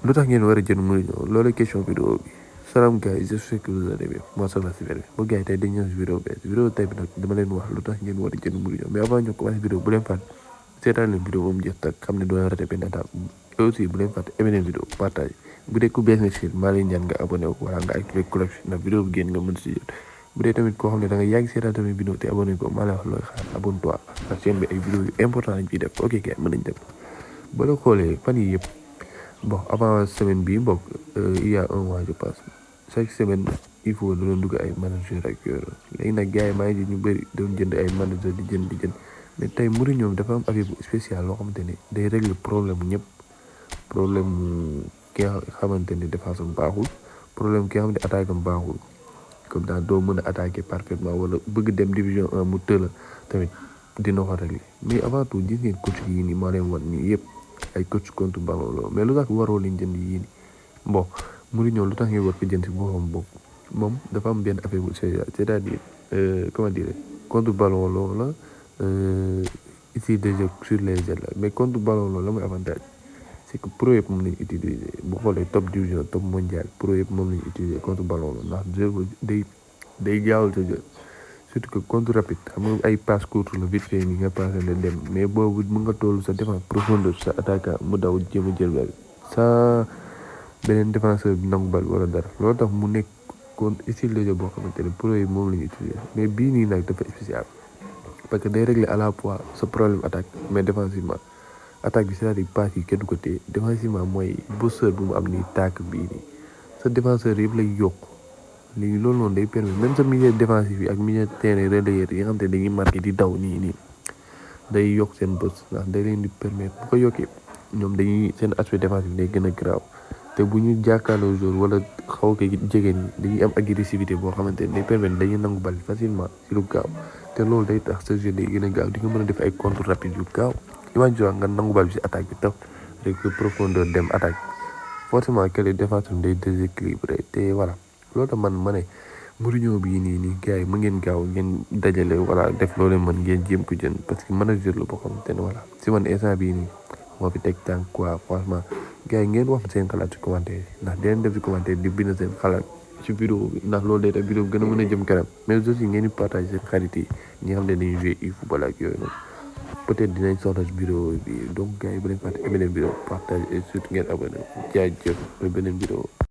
lu tax ngeen war a jënd Mourinho loolu question vidéo bi salaam gars yi j'espère que vous allez bien moi ça va super bien ba gars yi tey dañu ñëw si vidéo tey bi nag dama leen wax lu tax ngeen war a jënd Mourinho mais avant ñu commencé vidéo bu leen fàtte seetaan leen vidéo ba mu jeex tak xam ne doo leen raté benn étape et aussi bu leen fàtte aimer leen vidéo partage bu dee ku bees nga si maa leen ñaan nga abonné wu wala nga activé cloche ndax vidéo bi génn nga mën si jot bu dee tamit koo xam ne da nga yàgg seetaan tamit vidéo te abonné ko maa lay wax looy xaar abonne toi parce que chaîne bi ay vidéo yu important lañ ciy def ok gars mën nañ dem ba la xoolee fan yi yëpp bon avant semaine bi mbokk il y a un mois je pense chaque semaine il faut da doon dugg ay manager ak yooyu léegi nag gars yi maa ngi ñu bëri doon jënd ay manager di jënd mais tey Mourinho dafa am affaire bu spécial loo xamante ne day régler problème ñëpp problème ki nga xamante ne défense am baaxul problème ki nga xam ne attaque am baaxul comme daal doo mën a attaquer parfaitement wala bëgg dem division 1 mu tëla tamit dina ko régler mais avant tout gis ngeen coach yi nii maa leen wan nii yëpp ay coach contre ballon la mais lu tax waroo leen jënd yii nii bon Mourinho lu tax ngeen war ko jënd si boppam bopp moom dafa am benn affaire bu c'est-à-dire comment dire contre ballon la ici de jeu sur les ailes la mais contre ballon la mooy avantage c'est que pro yëpp moom lañu utiliser bu xoolee top division top mondial pro yëpp moom lañu utiliser contre ballon la ndax jeu day gaawal sa jeu surtout que contre rapide xam nga ay passe courte la vite fait ni nga passé la dem mais boobu mën nga toll sa défense profondeur sa attaquant mu daw jéem a jël bal sa beneen défenseur bi nangu bal wala dara loolu tax mu nekk contre style de jeu boo xamante ne pro yi moom la ñu utiliser mais bii nii nag dafa spécial parce que day régler à la fois sa problème attaque mais défensivement attaque bi c'est-à-dire passe yi kenn du ko téye défensivement mooy bosseur bu mu am nii tàkk bii nii sa défenseur yëpp lay yokk léegi loolu noonu day permettre même sa milieu défensif yi ak milieu terrain relayeur yi nga xam te dañuy marqué di daw nii day yokk seen bës ndax day leen di permettre bu ko yokkee ñoom dañuy seen aspect défensif day gën a graaw te bu ñu jàkkaarloo jour wala xaw ko jege ni dañuy am agressivité boo xamante ne day permettre dañuy nangu bal facilement ci lu gaaw te loolu day tax sa jeu day gën a gaaw di nga mën a def ay contre rapide yu gaaw imagine nga nangu bal bi ci attaque bi tax rek profondeur dem attaque forcément que les défenseurs day déséquilibré te voilà loolu tax man ma ne Mourinho bii nii gars yi mu ngeen gaaw ngeen dajale voilà def loolu mën ngeen jéem ko jënd parce que manager la boo xamante ne voilà si man instant bii nii moo fi teg tànk quoi franchement gars yi ngeen wax seen xalaat ci commentaire ndax dinañ def ci commentaire di bind seen xalaat ci vidéo bi ndax loolu day tax vidéo bi gën a mën a jëm kanam mais aussi ngeen di partage seen xarit yi ñi nga xam ne dañuy jouer e-football ak yooyu noonu peut-être dinañ soxla ci vidéo bi donc gars yi bu leen fàtte aimer leen vidéo partage et surtout ngeen abonné jaajëf ba beneen vidéo